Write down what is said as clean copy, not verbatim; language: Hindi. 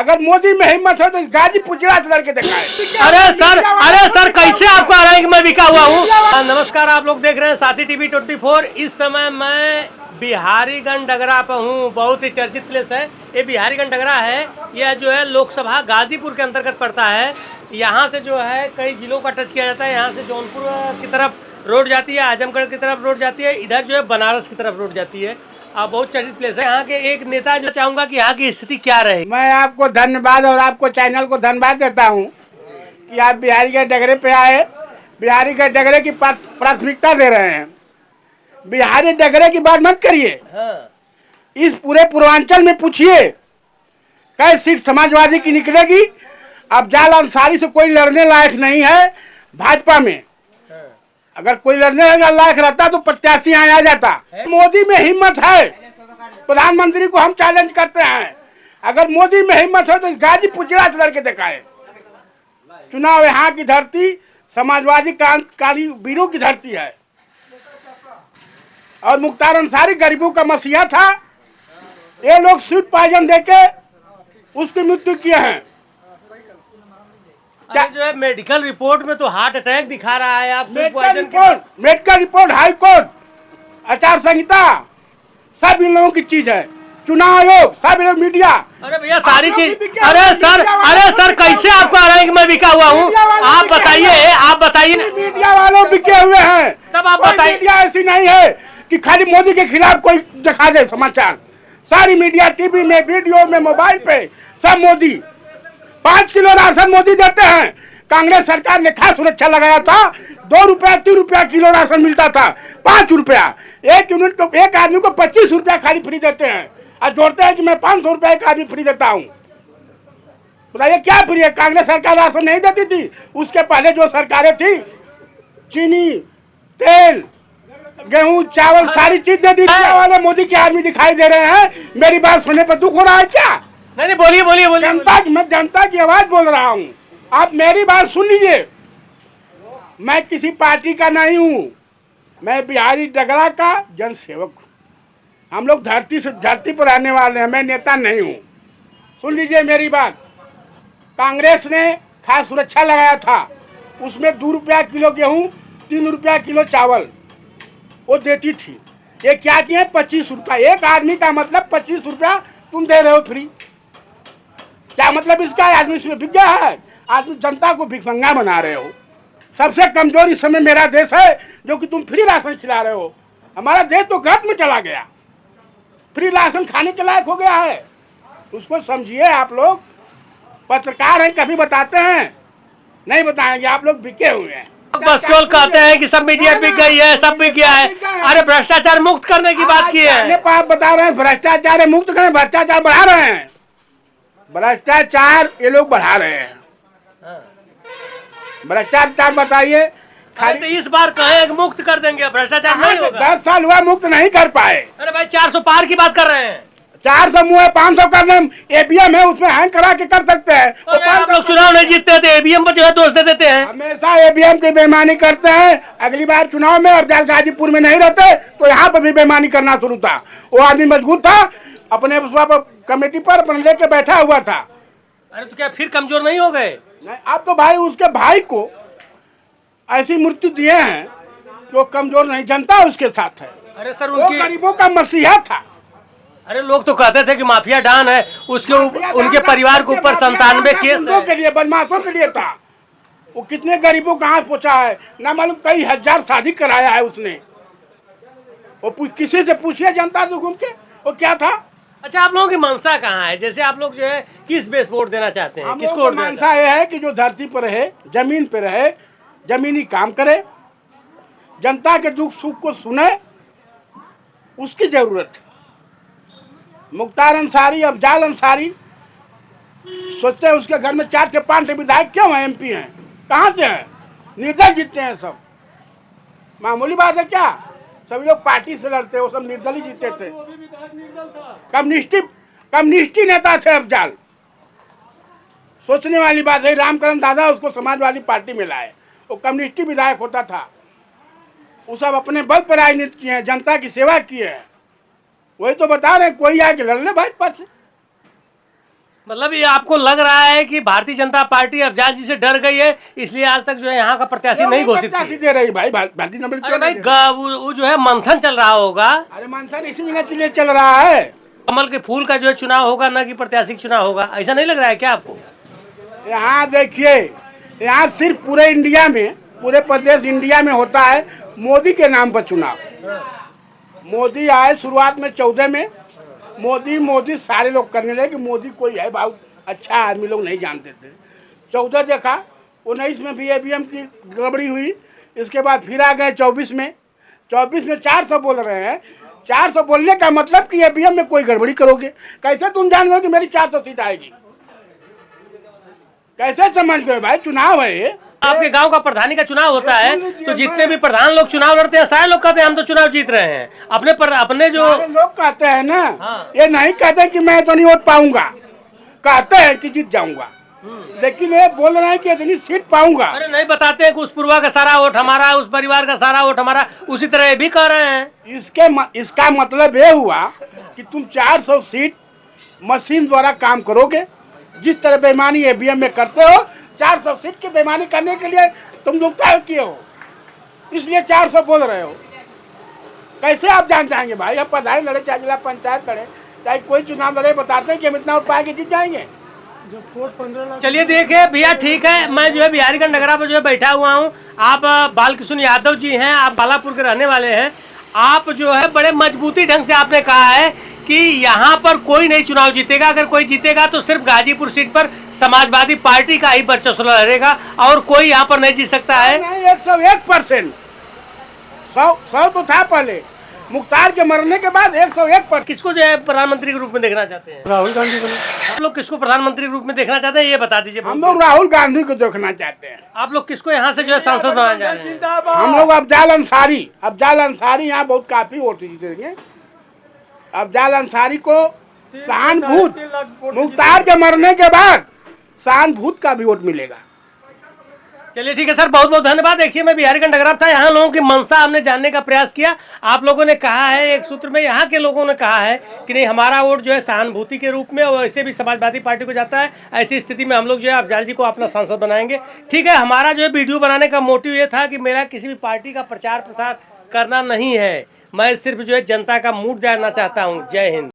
अगर मोदी में हिम्मत हो तो गाजीपुर जिला लड़के दिखाए। अरे सर कैसे आपको आ रहा है कि मैं बिका हुआ हूँ। नमस्कार, आप लोग देख रहे हैं साथी टीवी 24। इस समय मैं बिहारीगंज डगरा पर हूँ। बहुत ही चर्चित प्लेस है ये बिहारीगंज डगरा है। यह जो है लोकसभा गाजीपुर के अंतर्गत पड़ता है। यहाँ से जो है कई जिलों का टच किया जाता है। यहाँ से जौनपुर की तरफ रोड जाती है, आजमगढ़ की तरफ रोड जाती है, इधर जो है बनारस की तरफ रोड जाती है। बहुत चर्चित प्लेस है। यहाँ के एक नेता जो चाहूंगा कि यहाँ की स्थिति क्या रहे। मैं आपको धन्यवाद और आपको चैनल को धन्यवाद देता हूँ कि आप बिहारीगंज डगरे पे आए, बिहारीगंज डगरे की प्राथमिकता दे रहे हैं। बिहारी डगरे की बात मत करिए। हाँ। इस पूरे पूर्वांचल में पूछिए कई सीट समाजवादी की निकलेगी। अब जाल अंसारी से कोई लड़ने लायक नहीं है भाजपा में। अगर कोई लड़ने लायक रहता तो प्रत्याशी यहाँ आ जाता। मोदी में हिम्मत है, प्रधानमंत्री को हम चैलेंज करते हैं। अगर मोदी में हिम्मत हो तो गाजीपुर जिला लड़के दिखाए। चुनाव यहाँ की धरती समाजवादी क्रांतिकारी वीरों की धरती है और मुख्तार अंसारी गरीबों का मसीहा था। ये लोग स्वीट पॉइजन देके उसकी मृत्यु किए हैं। जो है मेडिकल रिपोर्ट में तो हार्ट अटैक दिखा रहा है। आप मेडिकल रिपोर्ट हाई कोर्ट आचार संहिता सब इन लोगों की चीज है। चुनाव आयोग सब लोग मीडिया। अरे भैया सारी चीज। अरे सर कैसे आपको आ रहा है कि मैं बिका हुआ हूँ। आप बताइए मीडिया वालों बिके हुए हैं। तब आप बताइए। मीडिया ऐसी नहीं है कि खाली मोदी के खिलाफ कोई दिखा दे समाचार। सारी मीडिया टीवी में, वीडियो में, मोबाइल पे सब मोदी। 5 किलो राशन मोदी देते हैं। कांग्रेस सरकार ने खास सुरक्षा लगाया था। 2 रुपया 3 रुपया किलो राशन मिलता था। 5 रुपया एक यूनिट को, एक आदमी को 25 रुपया खाली फ्री देते हैं और जोड़ते हैं कि मैं 500 रुपया एक आदमी फ्री देता हूँ। बताइए क्या फ्री है? कांग्रेस सरकार राशन नहीं देती थी। उसके पहले जो सरकारें थी चीनी, तेल, गेहूं, चावल सारी चीज दे दी। वाले मोदी के आदमी दिखाई दे रहे हैं। मेरी बात सुनने पर दुख हो रहा है क्या? नहीं, बोलिए। मैं जनता की आवाज बोल रहा हूँ। आप मेरी बात सुन लीजिए। मैं किसी पार्टी का नहीं हूँ, मैं बिहारी डगरा का जनसेवक हूँ। हम लोग धरती पर रहने वाले हैं। मैं नेता नहीं हूँ। सुन लीजिए मेरी बात। कांग्रेस ने खास सुरक्षा लगाया था। उसमें 2 रुपया किलो गेहूँ, 3 रुपया किलो चावल वो देती थी। ये क्या किए? 25 रुपया एक आदमी का, मतलब 25 रुपया तुम दे रहे हो फ्री। क्या मतलब इसका? आदमी इसमें बिक गया है। आदमी जनता को भिखमंगा बना रहे हो। सबसे कमजोर इस समय मेरा देश है जो कि तुम फ्री राशन खिला रहे हो। हमारा देश तो गर्त में चला गया, फ्री राशन खाने के लायक हो गया है। उसको समझिए। आप लोग पत्रकार हैं, कभी बताते हैं? नहीं बताएंगे। आप लोग बिके हुए हैं। बस केवल कहते हैं कि सब मीडिया बिक गई है, सब बिक गया है। अरे भ्रष्टाचार मुक्त करने की बात की है। आप बता रहे हैं भ्रष्टाचार मुक्त करें। भ्रष्टाचार बढ़ा रहे हैं। भ्रष्टाचार ये लोग बढ़ा रहे हैं। भ्रष्टाचार बताइए। तो इस बार कहे मुक्त कर देंगे, भ्रष्टाचार नहीं होगा। 10 साल हुआ मुक्त नहीं कर पाए। अरे भाई 400 पार की बात कर रहे हैं। 400 मुँह है, 500 कर लें। एबीएम है, उसमें हैंग करा के कर सकते हैं। आप लोग चुनाव नहीं जीतते थे, एबीएम पर जो है दोष दे देते हैं। हमेशा एबीएम की बेईमानी करते हैं। अगली बार चुनाव में अब गाजीपुर में नहीं रहते तो यहाँ पर भी बेईमानी करना शुरू था। वो आदमी मजबूत था, अपने कमेटी पर अपने लेके बैठा हुआ था। अरे तो क्या फिर कमजोर नहीं हो गए? नहीं, आप तो भाई उसके भाई को ऐसी मृत्यु दिए हैं कि वो कमजोर नहीं। जनता उसके साथ है। अरे सर वो गरीबों का मसीहा था। अरे लोग तो कहते थे कि माफिया डॉन है, उसके उनके परिवार के ऊपर 97 केस है। के लिए, बदमाशों के लिए था। वो कितने गरीबों का हाथ पहुंचा है ना मालूम। कई हजार शादी कराया है उसने। वो किसी से पूछिए जनता से घूम के वो क्या था। अच्छा, आप लोगों की मंशा कहाँ है? जैसे आप लोग जो है किस बेस वोट देना चाहते हैं? किसको वोट? मंशा ये है कि जो धरती पर रहे, जमीन पे रहे, जमीनी काम करे, जनता के दुख सुख को सुने, उसकी जरूरत है। मुख्तार अंसारी, अफजाल अंसारी सोचते हैं उसके घर में 4 से 5 विधायक क्यों हैं, MP हैं? कहाँ से हैं? निर्दल जीतते हैं सब। मामूली बात है क्या? सभी लोग पार्टी से लड़ते हैं, वो सब निर्दल ही जीते थे। कम्युनिस्टी नेता थे अफजाल। सोचने वाली बात है। रामकरण दादा उसको समाजवादी पार्टी में लाए। वो कम्युनिस्टी विधायक होता था। वो सब अपने बल पर राजनीति किए हैं, जनता की सेवा की है। वही तो बता रहे हैं। कोई आके लड़ ले भाजपा से। मतलब ये आपको लग रहा है कि भारतीय जनता पार्टी अफजाल जी से डर गई है, इसलिए आज तक जो है यहाँ का प्रत्याशी नहीं घोषित प्रत्याशी की। दे रही भाई, भारतीय जनता अरे भाई पार्टी। वो जो है मंथन चल रहा होगा, अरे मंथन इसी जगह के लिए चल रहा है। कमल के फूल का जो है चुनाव होगा, ना कि प्रत्याशी का चुनाव होगा, ऐसा नहीं लग रहा है क्या आपको? यहाँ देखिए, यहाँ सिर्फ पूरे इंडिया में, पूरे प्रदेश इंडिया में होता है मोदी के नाम पर चुनाव। मोदी आए शुरुआत में 14 में, मोदी मोदी सारे लोग करने लगे कि मोदी कोई है, बहुत अच्छा आदमी, लोग नहीं जानते थे। 14 देखा, 19 में भी ईवीएम की गड़बड़ी हुई, इसके बाद फिर आ गए 24 में। 24 में 400 बोल रहे हैं। 400 बोलने का मतलब कि ईवीएम में कोई गड़बड़ी करोगे, कैसे तुम जान गए कि मेरी 400 सीट आएगी? कैसे समझ गए भाई? चुनाव है ये। आपके गांव का प्रधानी का चुनाव होता है तो जितने भी प्रधान लोग चुनाव लड़ते हैं, सारे लोग कहते हैं हम तो चुनाव जीत रहे हैं। अपने जो सारे लोग कहते हैं ना, हाँ। ये नहीं कहते कि मैं तो नहीं वोट पाऊंगा, कहते हैं कि जीत जाऊंगा, लेकिन ये बोल रहे हैं कि इतनी सीट पाऊंगा। अरे नहीं बताते हैं कि उस पूर्वा का सारा वोट हमारा, उस परिवार का सारा वोट हमारा, उसी तरह ये भी कह रहे हैं। इसका मतलब ये हुआ कि तुम 400 सीट मशीन द्वारा काम करोगे, जिस तरह बेईमानी ईवीएम में करते हो। 400 सीट की बेईमानी करने के लिए तुम लोग तय किए हो, इसलिए 400 बोल रहे हो। कैसे आप जान जाएंगे भाई? हम प्रधान लड़े, चाहे जिला पंचायत लड़े, चाहे कोई चुनाव लड़े, बताते हैं कि हम इतना वोट पाएंगे, जीत जाएंगे। चलिए देखिए भैया, ठीक है, मैं जो है बिहारीगंज नगरा पर जो है बैठा हुआ हूँ। आप बालकृष्ण यादव जी हैं, आप बालापुर के रहने वाले हैं। आप जो है बड़े मजबूती ढंग से आपने कहा है कि यहाँ पर कोई नहीं चुनाव जीतेगा, अगर कोई जीतेगा तो सिर्फ गाजीपुर सीट पर समाजवादी पार्टी का ही वर्चस्व रहेगा और कोई यहाँ पर नहीं जीत सकता है। नहीं, 101%। 100 तो था पहले, मुख्तार के मरने के बाद 101%। किसको जो है प्रधानमंत्री के रूप में देखना चाहते हैं? राहुल गांधी को। आप लोग किसको प्रधानमंत्री के रूप में देखना चाहते हैं, ये बता दीजिए। हम लोग राहुल गांधी को देखना चाहते हैं। आप लोग किसको यहाँ से जो है सांसद बनाना चाह रहे हैं? हम लोग अफजाल अंसारी यहाँ बहुत काफी वोट जीतेंगे। अफजाल अंसारी को सहानुभूत, मुख्तार के मरने के बाद सहानुभूत का भी वोट मिलेगा। चलिए ठीक है सर, बहुत बहुत धन्यवाद। देखिए मैं बिहारीगंज नगरा था, यहाँ लोगों की मंशा हमने जानने का प्रयास किया। आप लोगों ने कहा है एक सूत्र में, यहाँ के लोगों ने कहा है कि नहीं, हमारा वोट जो है सहानुभूति के रूप में और वैसे भी समाजवादी पार्टी को जाता है। ऐसी स्थिति में हम लोग जो है अफजाल जी को अपना सांसद बनाएंगे। ठीक है, हमारा जो है वीडियो बनाने का मोटिव ये था कि मेरा किसी भी पार्टी का प्रचार प्रसार करना नहीं है, मैं सिर्फ जो है जनता का मूड जानना चाहता हूँ। जय हिंद।